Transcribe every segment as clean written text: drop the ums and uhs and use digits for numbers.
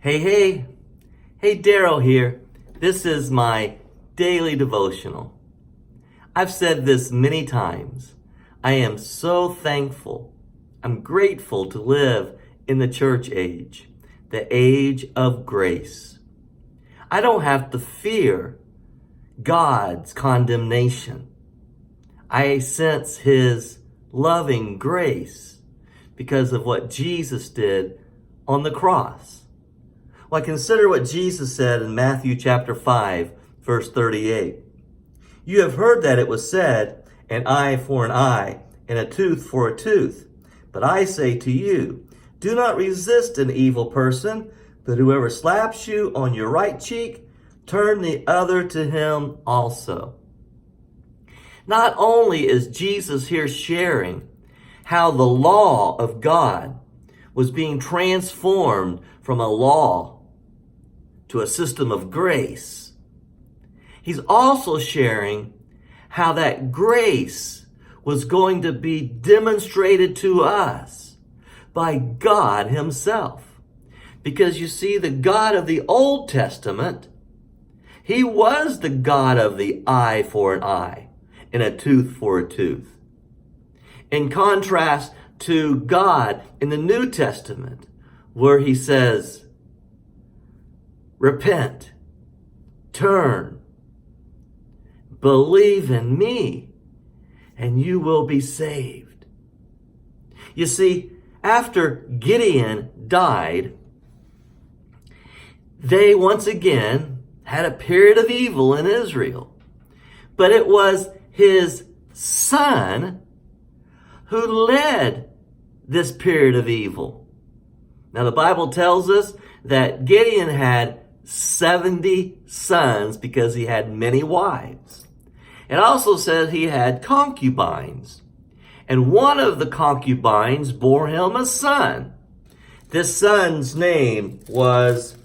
Hey, Daryl here. This is my daily devotional. I've said this many times. I am so thankful. I'm grateful to live in the church age, the age of grace. I don't have to fear God's condemnation. I sense His loving grace because of what Jesus did on the cross. Well, consider what Jesus said in Matthew chapter 5, verse 38. You have heard that it was said, an eye for an eye, and a tooth for a tooth. But I say to you, do not resist an evil person, but whoever slaps you on your right cheek, turn the other to him also. Not only is Jesus here sharing how the law of God was being transformed from a law to a system of grace, he's also sharing how that grace was going to be demonstrated to us by God Himself. Because you see, the God of the Old Testament, He was the God of the eye for an eye and a tooth for a tooth. In contrast to God in the New Testament, where He says, repent, turn, believe in me, and you will be saved. You see, after Gideon died, they once again had a period of evil in Israel. But it was his son who led this period of evil. Now, the Bible tells us that Gideon had 70 sons because he had many wives. It also says he had concubines. And one of the concubines bore him a son. This son's name was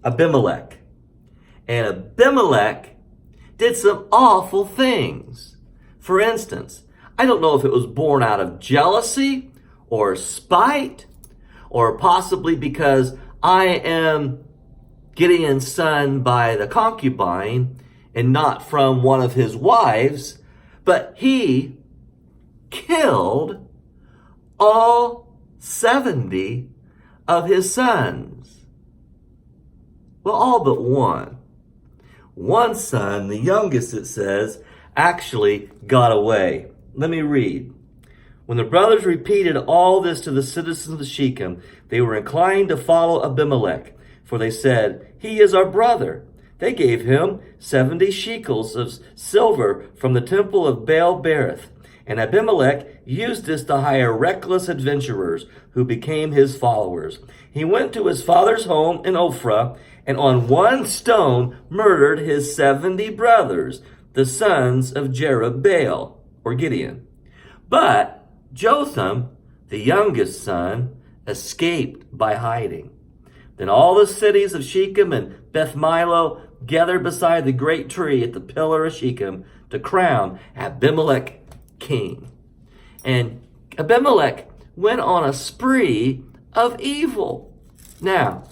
Abimelech. And Abimelech did some awful things. For instance, I don't know if it was born out of jealousy or spite, or possibly because I am Gideon's son by the concubine and not from one of his wives, but he killed all 70 of his sons. Well, all but one. One son, the youngest, it says, actually got away. Let me read. When the brothers repeated all this to the citizens of Shechem, they were inclined to follow Abimelech, for they said, he is our brother. They gave him 70 shekels of silver from the temple of Baal-berith. And Abimelech used this to hire reckless adventurers who became his followers. He went to his father's home in Ophrah and on one stone murdered his 70 brothers, the sons of Jerubbaal, or Gideon. But Jotham, the youngest son, escaped by hiding. Then all the cities of Shechem and Beth Milo gathered beside the great tree at the pillar of Shechem to crown Abimelech king. And Abimelech went on a spree of evil. Now,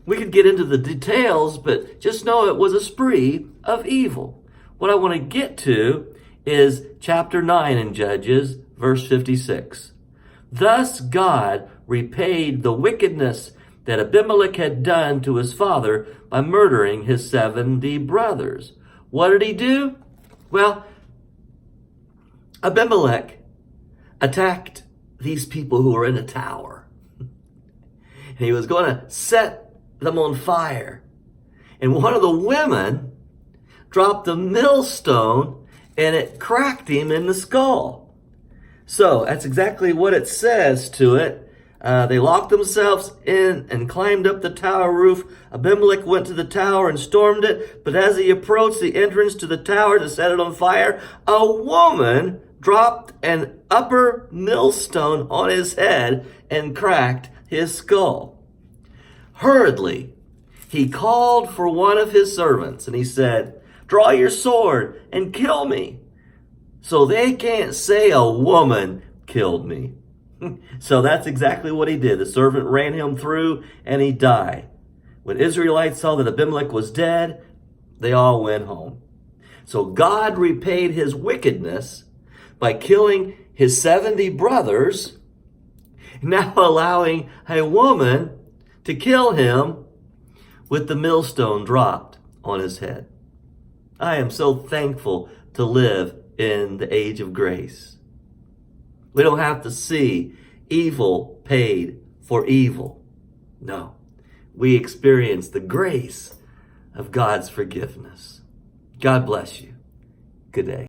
we could get into the details, but just know it was a spree of evil. What I want to get to is chapter 9 in Judges, verse 56. Thus God repaid the wickedness that Abimelech had done to his father by murdering his 70 brothers. What did he do? Well, Abimelech attacked these people who were in a tower. He was going to set them on fire. And one of the women dropped a millstone and it cracked him in the skull. So that's exactly what it says to it. They locked themselves in and climbed up the tower roof. Abimelech went to the tower and stormed it. But as he approached the entrance to the tower to set it on fire, a woman dropped an upper millstone on his head and cracked his skull. Hurriedly, he called for one of his servants and he said, draw your sword and kill me, so they can't say a woman killed me. So that's exactly what he did. The servant ran him through and he died. When Israelites saw that Abimelech was dead, they all went home. So God repaid his wickedness by killing his 70 brothers, now allowing a woman to kill him with the millstone dropped on his head. I am so thankful to live in the age of grace. We don't have to see evil paid for evil. No, we experience the grace of God's forgiveness. God bless you. Good day.